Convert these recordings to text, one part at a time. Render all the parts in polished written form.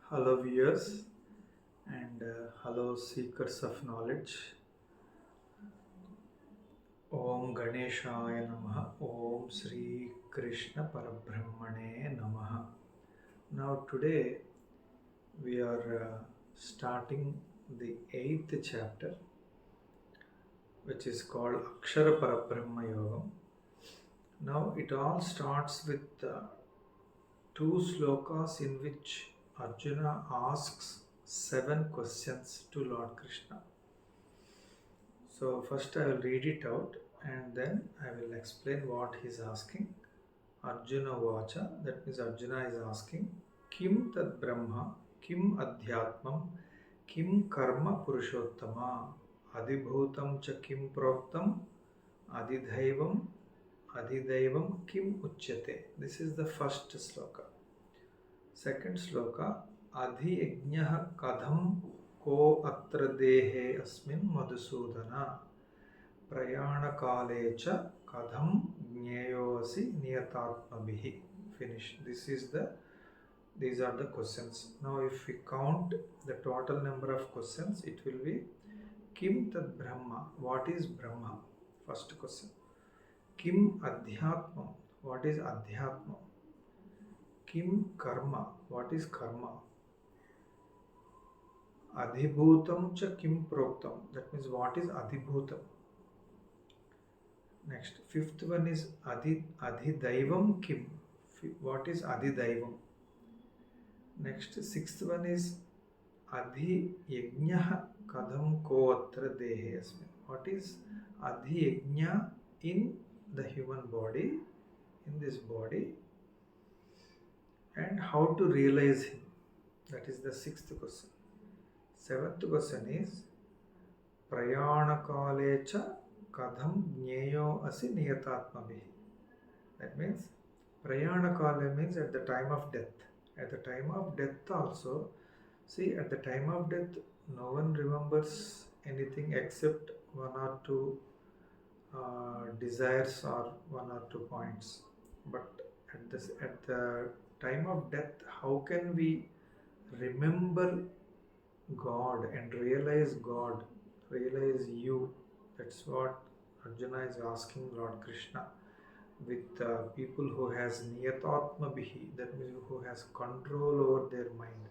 Hello, viewers, and hello, seekers of knowledge. Om Ganeshaya Namaha. Om Sri Krishna Parabrahmane Namaha. Now, today we are starting the eighth chapter, which is called Akshara Parabrahma Yogam. Now, it all starts with two slokas in which Arjuna asks 7 questions to Lord Krishna. So first I will read it out and then I will explain what he is asking. Arjuna Vacha, that means Arjuna is asking, Kim Tad Brahma, Kim Adhyatmam, Kim Karma Purushottama, Adibhutam Cha Kim Proktam, Adidhaivam, Adidaivam Kim Uchyate. This is the first sloka. Second sloka, Adhiyajnah Kadham Ko Atra Dehe Asmin Madhusudana. प्रयाणकाले च कथं ज्ञेयोऽसि नियतात्मभिः. Finish. These are the questions. Now if we count the total number of questions, it will be Kim Tad Brahma, what is Brahma? First question. Kim Adhyatmam, what is Adhyatmam? Kim Karma, what is Karma? Adhibhutam cha Kim Proktam, that means what is Adhibhutam? Next, fifth one is Adhidaivam Kim. What is Adhidaivam? Next, sixth one is Adhiyajnah Kadham Ko Atra Dehe Asmin. What is Adhiyajna in the human body, in this body, and how to realize him? That is the sixth question. Seventh question is Prayanakale cha Kadham Jneyo Asi Niyatatmabhi. That means Prayanakale means at the time of death. At the time of death also, see, at the time of death, no one remembers anything except one or two desires or one or two points. But at the time of death, how can we remember God and realize God, realize you? That's what Arjuna is asking Lord Krishna. With people who has niyatatma bihi, that means who has control over their mind.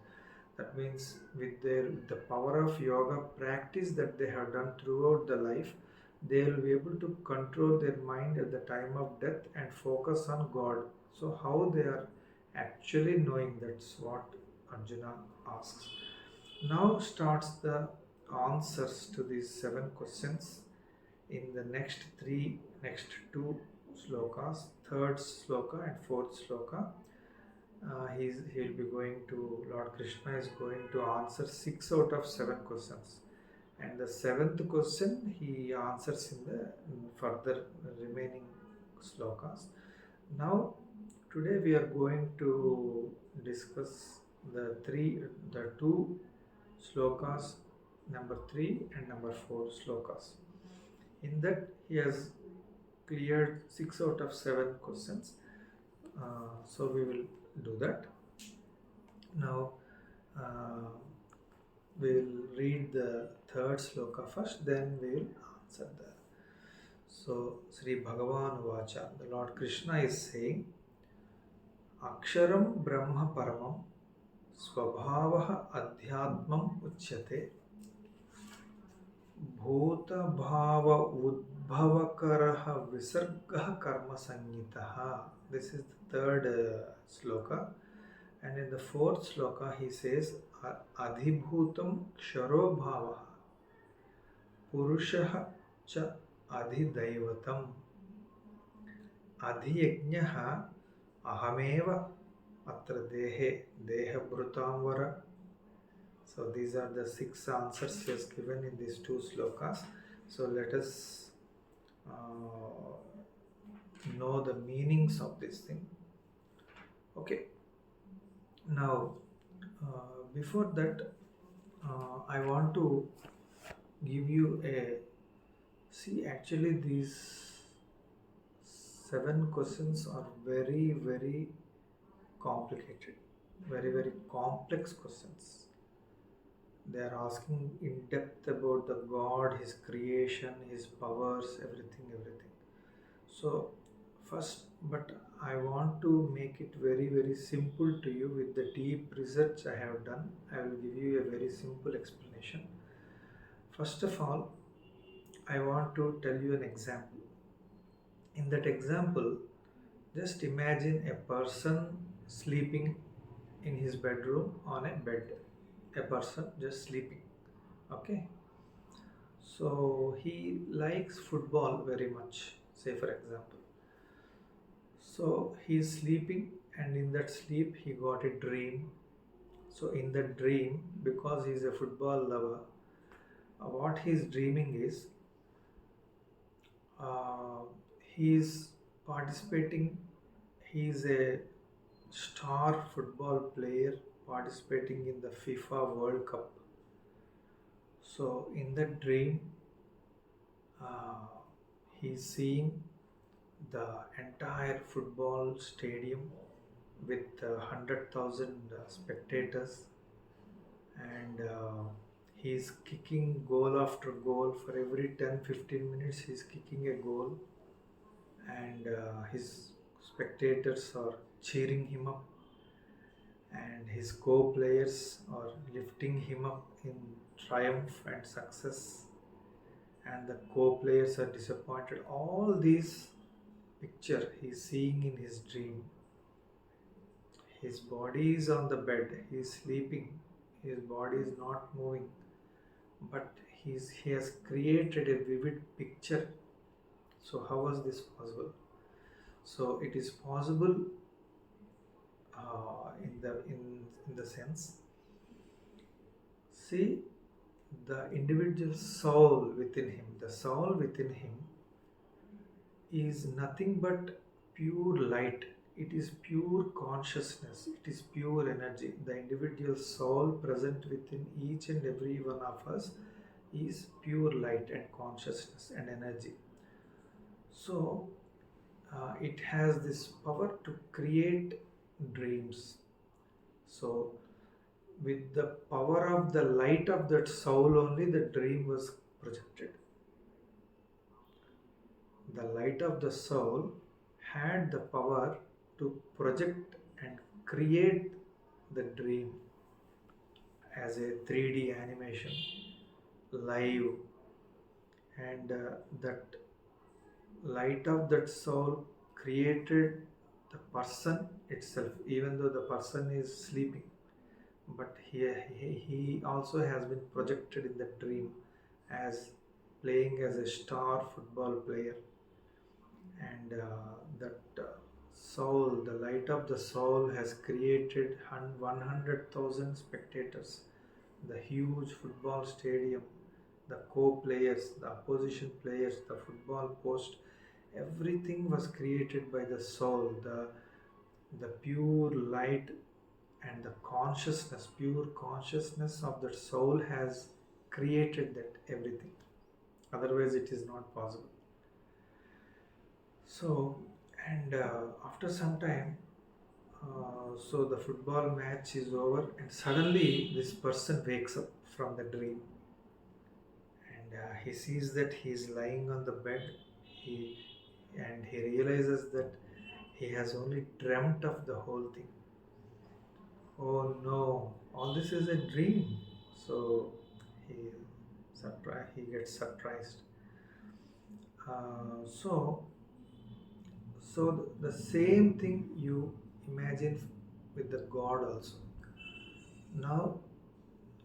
That means with the power of yoga practice that they have done throughout the life, they will be able to control their mind at the time of death and focus on God. So how they are actually knowing, that's what Arjuna asks. Now starts the answers to these 7 questions in the next two slokas, third sloka and fourth sloka. He'll be going to, Lord Krishna is going to answer 6 out of 7 questions, and the 7th question he answers in the further remaining slokas. Now today we are going to discuss the two slokas, number 3 and number 4 slokas. In that he has cleared 6 out of 7 questions. So we will do that. Now we will read the third sloka first, then we will answer that. So Sri Bhagavan Vacha, the Lord Krishna is saying, Aksharam Brahma Paramam Swabhavaha Adhyatmam Uchyate Bhuta Bhava Udbhavakaraha Visargaha Karma Sangitaha. This is the third sloka. And in the fourth sloka he says Adhibhutam Ksharo Bhavaha Purushaha Cha Adhidaivatam Adhiyajnaha Ahameva Atra Dehe Dehabhrutamvara. So these are the 6 answers he has given in these 2 slokas. So let us know the meanings of this thing. Okay. Now, before that, I want to give you see, actually these 7 questions are very, very complicated. very, very complex questions. They are asking in depth about the God, His creation, His powers, everything, everything. So, first, but I want to make it very, very simple to you with the deep research I have done. I will give you a very simple explanation. First of all, I want to tell you an example. In that example, just imagine a person sleeping in his bedroom on a bed. A person just sleeping. Okay. So he likes football very much, say for example. So he's sleeping, and in that sleep, he got a dream. So, in that dream, because he's a football lover, what he's dreaming is uh, he's participating, he's a star football player participating in the FIFA World Cup. So, in that dream, uh, he's seeing the entire football stadium with 100,000 spectators, and he's kicking goal after goal. For every 10-15 minutes he's kicking a goal, and his spectators are cheering him up, and his co-players are lifting him up in triumph and success, and the co-players are disappointed. All these picture he's seeing in his dream. His body is on the bed, he's sleeping, his body is not moving, but he has created a vivid picture. So how was this possible? So it is possible in the sense, see, the individual soul within him, the soul within him is nothing but pure light. It is pure consciousness, it is pure energy. The individual soul present within each and every one of us is pure light and consciousness and energy. So it has this power to create dreams. So, with the power of the light of that soul, only the dream was projected. The light of the soul had the power to project and create the dream as a 3D animation live, and that light of that soul created the person itself, even though the person is sleeping, but he also has been projected in the dream as playing as a star football player, and that soul, the light of the soul, has created 100,000 spectators, the huge football stadium, the co-players, the opposition players, the football post, everything was created by the soul. The pure light and the consciousness, pure consciousness of that soul has created that everything. Otherwise, it is not possible. So, and after some time, so the football match is over, and suddenly this person wakes up from the dream, and he sees that he is lying on the bed. He and he realizes that he has only dreamt of the whole thing. Oh no, all this is a dream. So he he gets surprised. So the same thing you imagine with the God also. Now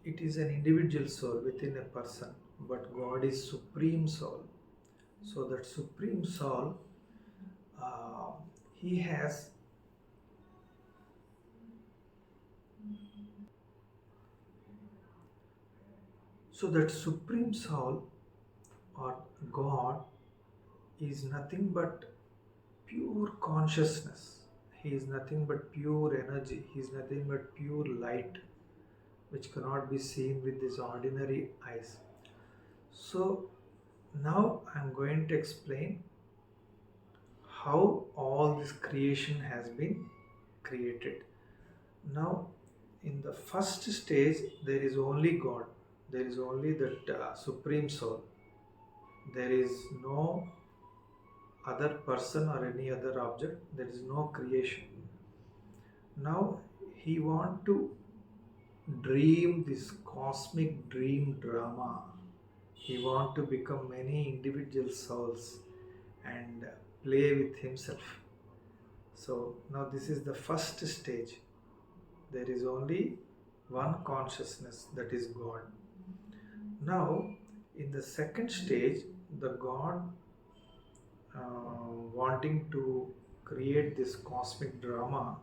it is an individual soul within a person, but God is supreme soul. So that supreme soul, uh, he has, so that supreme soul or God is nothing but pure consciousness. He is nothing but pure energy. He is nothing but pure light, which cannot be seen with these ordinary eyes. So now I'm going to explain how all this creation has been created. Now, in the first stage, there is only God. There is only that Supreme Soul. There is no other person or any other object. There is no creation. Now, he want to dream this cosmic dream drama. He want to become many individual souls and play with himself. So now this is the first stage. There is only one consciousness, that is God. Now, in the second stage, the God wanting to create this cosmic drama,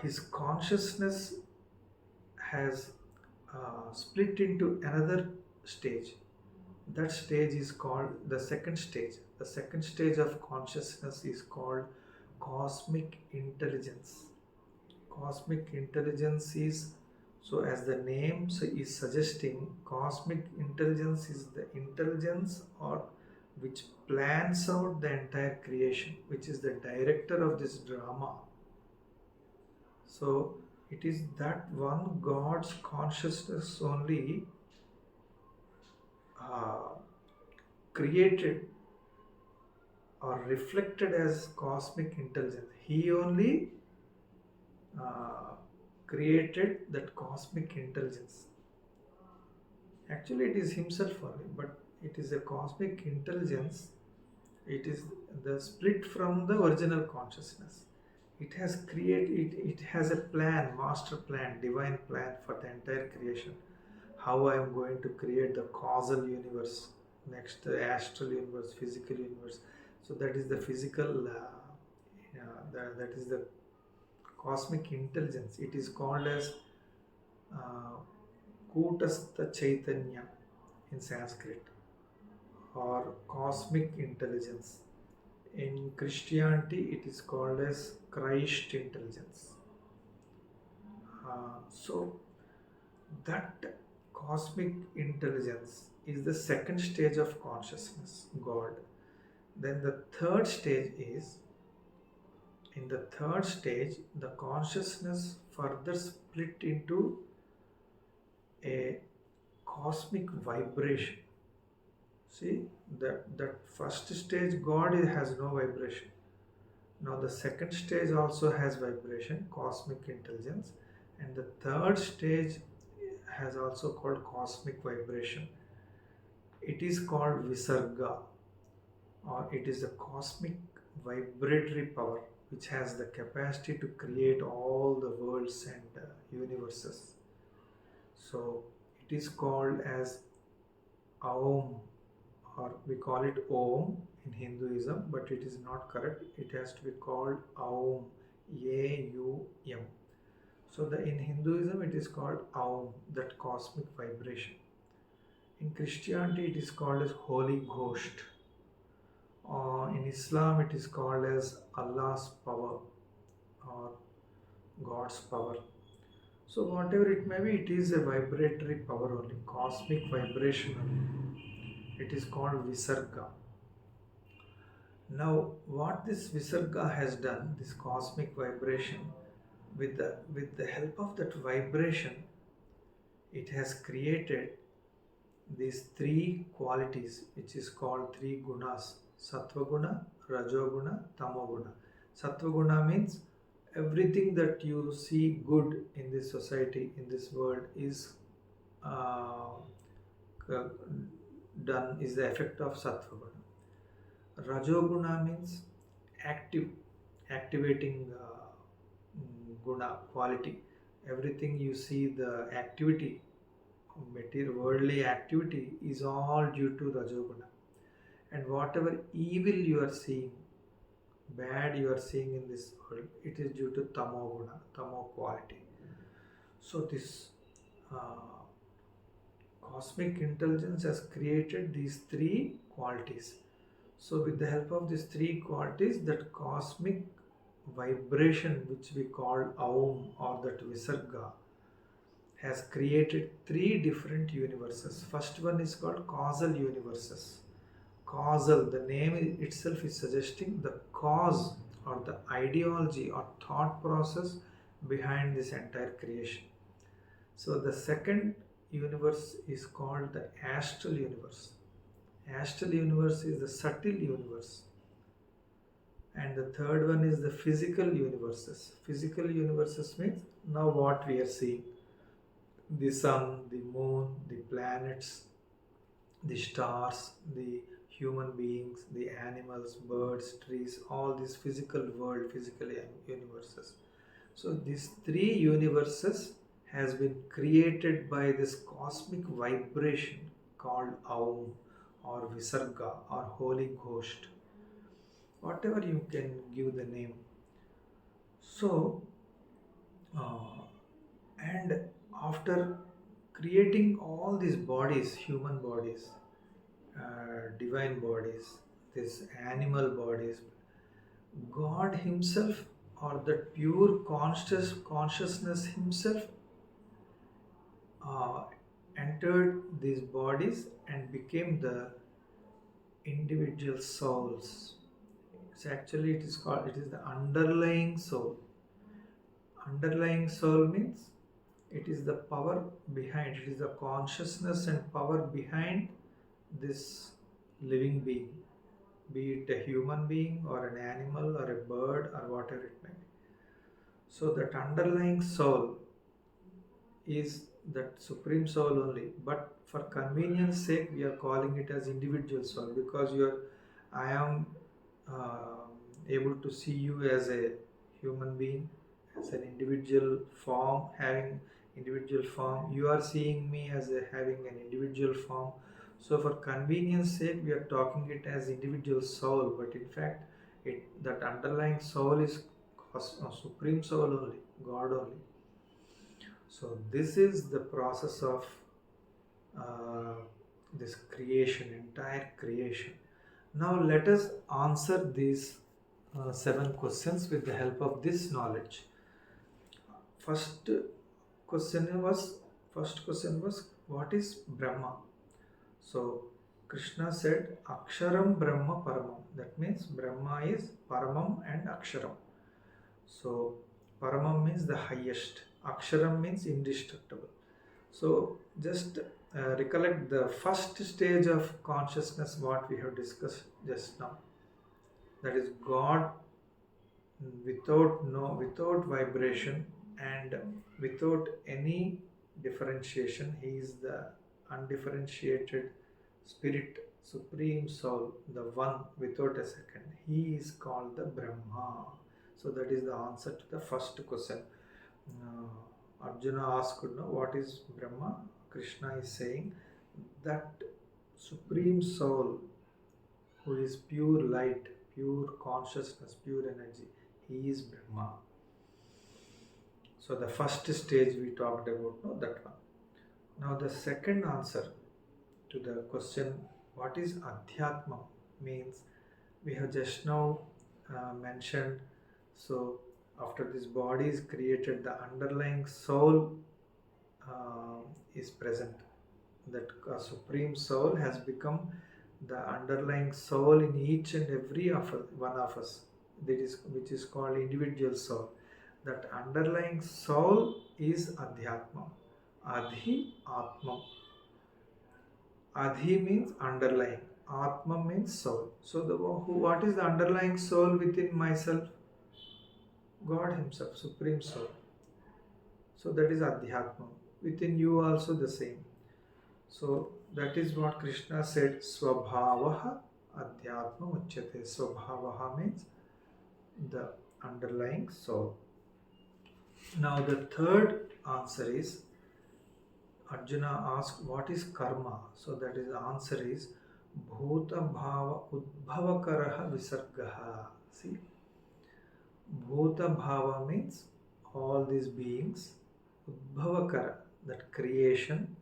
his consciousness has split into another stage. That stage is called the second stage. The second stage of consciousness is called cosmic intelligence. Cosmic intelligence is, so as the name is suggesting, cosmic intelligence is the intelligence or which plans out the entire creation, which is the director of this drama. So it is that one God's consciousness only created or reflected as cosmic intelligence. He only created that cosmic intelligence. Actually, it is himself only, but it is a cosmic intelligence. It is the split from the original consciousness. It has created, it has a plan, master plan, divine plan for the entire creation. How I am going to create the causal universe, next the astral universe, physical universe. So that is the physical, that is the cosmic intelligence. It is called as Kutastha Chaitanya in Sanskrit, or cosmic intelligence. In Christianity, it is called as Christ intelligence. So that cosmic intelligence is the second stage of consciousness, God. Then the third stage is, in the third stage, the consciousness further split into a cosmic vibration. See, that first stage, God has no vibration. Now the second stage also has vibration, cosmic intelligence, and the third stage has also called cosmic vibration. It is called Visarga, or it is a cosmic vibratory power which has the capacity to create all the worlds and universes. So it is called as Aum, or we call it Om in Hinduism, but it is not correct. It has to be called Aum, A-U-M. So in Hinduism it is called Aum, that cosmic vibration. In Christianity it is called as Holy Ghost. In Islam it is called as Allah's power or God's power. So whatever it may be, it is a vibratory power only, cosmic vibration only. It is called Visarga. Now what this Visarga has done, this cosmic vibration, with the help of that vibration, it has created these three qualities, which is called three gunas: Sattva guna, Rajoguna, Tamoguna. Sattva guna means everything that you see good in this society, in this world, is done, is the effect of Sattva guna. Rajoguna means activating guna, quality. Everything you see, the activity, material worldly activity, is all due to Rajoguna. And whatever evil you are seeing, bad you are seeing in this world, it is due to Tamoguna, Tamo quality. So this cosmic intelligence has created these three qualities. So with the help of these three qualities, that cosmic vibration, which we call Aum or that Visarga, has created three different universes. First one is called causal universes. Causal, the name itself is suggesting the cause or the ideology or thought process behind this entire creation. So the second universe is called the astral universe. Astral universe is the subtle universe. And the third one is the physical universes. Physical universes means now what we are seeing: the sun, the moon, the planets, the stars, the human beings, the animals, birds, trees, all these physical world, physical universes. So these three universes has been created by this cosmic vibration called Aum or Visarga or Holy Ghost, whatever you can give the name. So, and after creating all these bodies, human bodies, divine bodies, these animal bodies, God Himself or that pure consciousness Himself uh, entered these bodies and became the individual souls. It's actually it is the underlying soul. Underlying soul means it is the power behind, it is the consciousness and power behind this living being, be it a human being or an animal or a bird or whatever it may be. So that underlying soul is that supreme soul only, but for convenience sake we are calling it as individual soul, because I am uh, able to see you as a human being, as an individual form, having individual form. You are seeing me as having an individual form. So for convenience sake we are talking it as individual soul, but in fact that underlying soul is supreme soul only, God only. So this is the process of uh, this creation, entire creation. Now let us answer these 7 questions with the help of this knowledge. First question was what is Brahma? So Krishna said Aksharam Brahma Paramam. That means Brahma is Paramam and Aksharam. So Paramam means the highest, Aksharam means indestructible. So just recollect the first stage of consciousness what we have discussed just now. That is God without vibration and without any differentiation. He is the undifferentiated spirit, supreme soul, the one without a second. He is called the Brahma. So that is the answer to the first question. Arjuna asked, no, what is Brahma? Krishna is saying that supreme soul who is pure light, pure consciousness, pure energy. He is Brahma. So the first stage we talked about, no, that one. Now the second answer to the question, what is Adhyatma, means we have just now mentioned. So after this body is created, the underlying soul is present. That supreme soul has become the underlying soul in each and every one of us, which is called individual soul. That underlying soul is Adhyatma. Adhi Atma. Adhi means underlying. Atma means soul. So what is the underlying soul within myself? God Himself, Supreme Soul. So that is Adhyatma. Within you also the same. So that is what Krishna said, Swabhavaha Adhyatma Uchyate. Swabhavaha means the underlying soul. Now the third answer is, Arjuna asked, what is karma? So that is the answer is Bhuta Bhava Udbhavakaraha Visargaha. See, Bhuta Bhava means all these beings, Udbhavakara, that creation,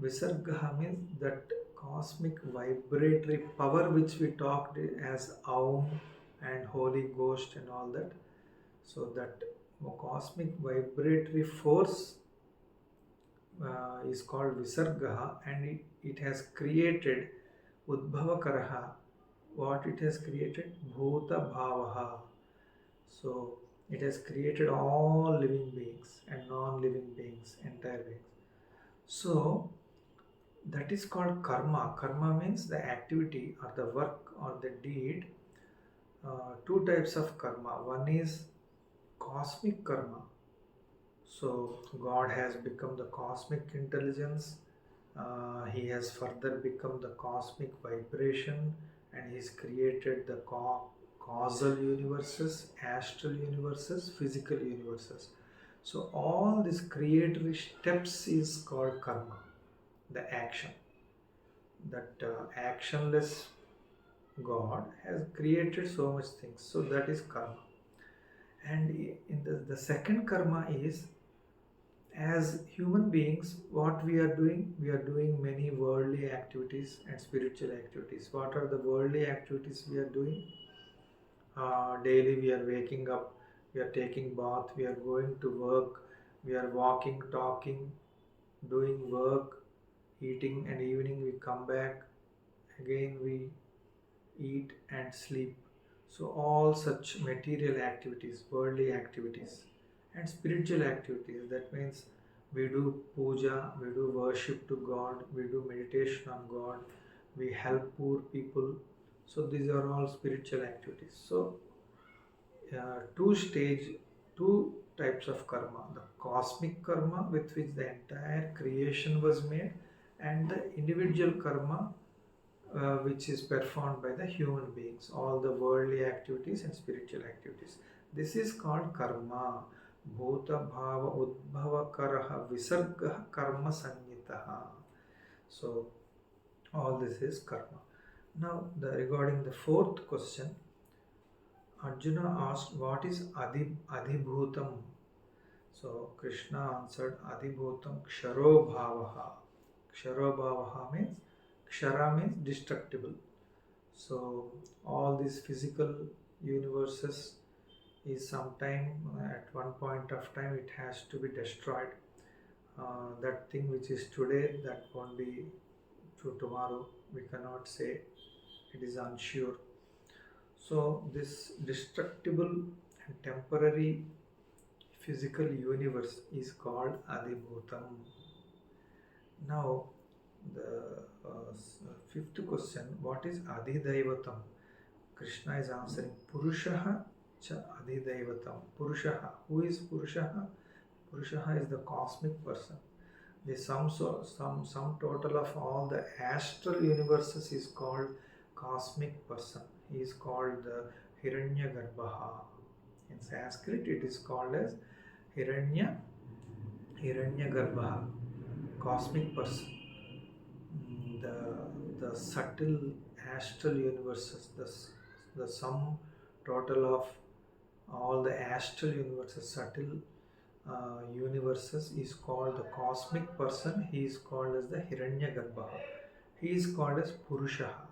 Visargaha means that cosmic vibratory power which we talked as Aum and Holy Ghost and all that. So that cosmic vibratory force is called Visargaha, and it has created Udbhavakaraha. What it has created? Bhuta Bhavaha. So It has created all living beings and non-living beings, entire beings. So that is called karma. Karma means the activity or the work or the deed. Two types of karma. One is cosmic karma. So God has become the cosmic intelligence. He has further become the cosmic vibration, and he's created the causal universes, astral universes, physical universes. So all these creatory steps is called karma, the action. That actionless God has created so much things. So that is karma. And in the second karma is, as human beings, what we are doing many worldly activities and spiritual activities. What are the worldly activities we are doing? Daily we are waking up, we are taking bath, we are going to work, we are walking, talking, doing work, eating, and evening we come back again, we eat and sleep. So all such material activities, worldly activities, and spiritual activities. That means we do puja, we do worship to God, we do meditation on God, we help poor people. So these are all spiritual activities. So two stage, two types of karma: the cosmic karma with which the entire creation was made, and the individual karma which is performed by the human beings, all the worldly activities and spiritual activities. This is called karma. Bhuta bhava udbhava karaha visarga karma sanyitaha. So all this is karma. Now regarding the fourth question, Arjuna asked, what is adhibhutam? So Krishna answered, adhibhutam ksharo bhavaha. Ksharo bhavaha means, kshara means destructible. So all these physical universes is sometime at one point of time it has to be destroyed. That thing which is today, that won't be tomorrow. We cannot say. It is unsure. So this destructible and temporary physical universe is called Adibhutam. Now the fifth question, what is Adidaivatam? Krishna is answering, Purushaha cha Adidaivatam. Purushaha. Who is Purushaha? Purushaha is the cosmic person. The sum total of all the astral universes is called cosmic person. He is called the Hiranyagarbha. In Sanskrit it is called as Hiranyagarbha, cosmic person. The subtle astral universes, the sum total of all the astral universes, subtle universes is called the cosmic person. He is called as the Hiranyagarbha. He is called as Purushaha.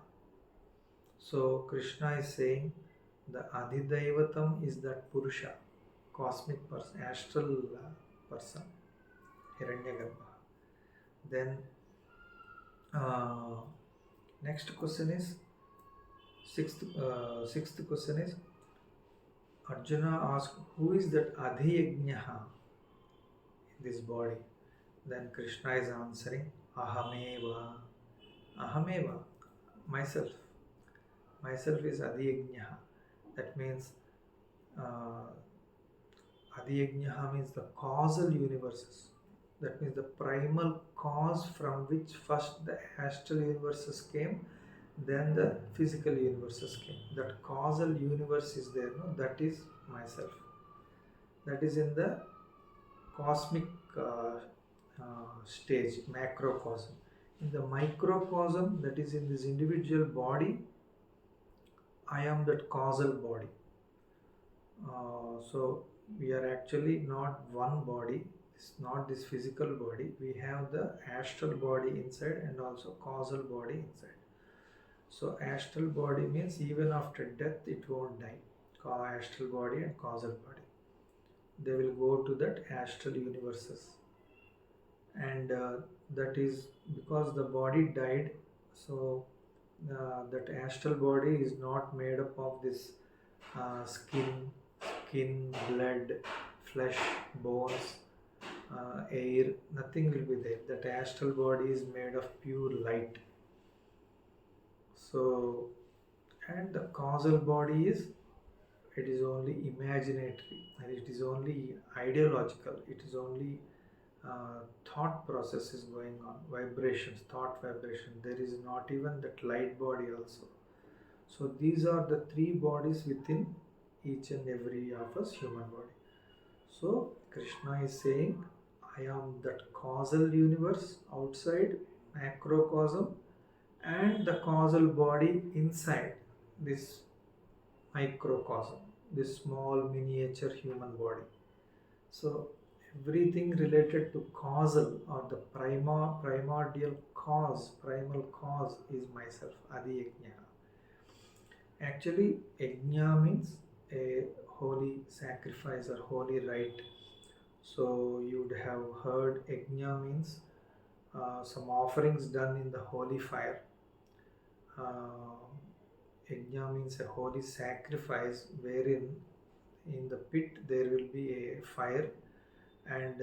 So Krishna is saying the Adhidaivatam is that Purusha, cosmic person, astral person, Hiranyagarbha. Then next question is, sixth question is, Arjuna asked, who is that Adhiyajnaha in this body? Then Krishna is answering, Ahameva. Ahameva, myself. Myself is Adhiyajnaha. That means Adhiyajnaha means the causal universes. That means the primal cause from which first the astral universes came, then the physical universes came. That causal universe is there, no? That is myself. That is in the cosmic stage, macrocosm. In the microcosm, that is in this individual body, I am that causal body. So we are actually not one body. It's not this physical body. We have the astral body inside and also causal body inside. So astral body means even after death it won't die. Astral body and causal body, they will go to that astral universes, and that is because the body died. So that astral body is not made up of this skin, skin, blood, flesh, bones, air, nothing will be there. That astral body is made of pure light. So, and the causal body is, it is only imaginatory and it is only ideological. It is only thought process is going on, vibrations, thought vibration. There is not even that light body also. So these are the three bodies within each and every of us human body. So Krishna is saying, I am that causal universe outside, macrocosm, and the causal body inside this microcosm, this small miniature human body. So everything related to causal or the primordial cause, primal cause is myself, Adi Yajna. Actually, Yajna means a holy sacrifice or holy rite. So you'd have heard Yajna means some offerings done in the holy fire. Yajna means a holy sacrifice wherein in the pit there will be a fire and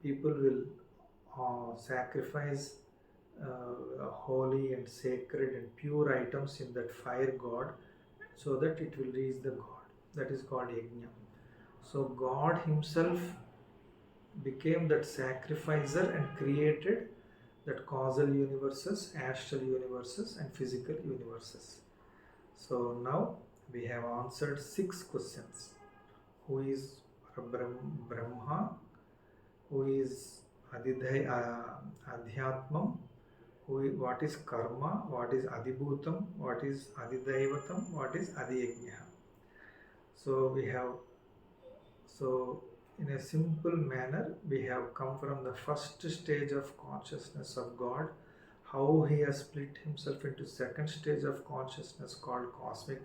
people will sacrifice holy and sacred and pure items in that fire god so that it will reach the god. That is called yajna. So God himself became that sacrificer and created that causal universes, astral universes and physical universes. So now we have answered 6 questions. Who is Brahma? Who is Adhyatmam? What is Karma? What is Adibhutam? What is Adidaivatam? What is Adiyajna? So in a simple manner, we have come from the first stage of consciousness of God, how he has split himself into second stage of consciousness called cosmic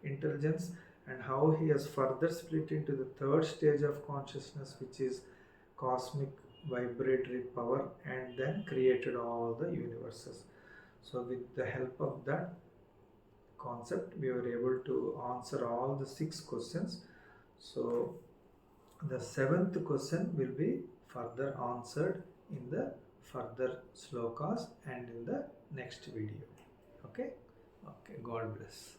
intelligence, and how he has further split into the third stage of consciousness, which is cosmic vibratory power, and then created all the universes. So with the help of that concept, we were able to answer all the 6 questions. So the 7th question will be further answered in the further slokas and in the next video. Okay, God bless.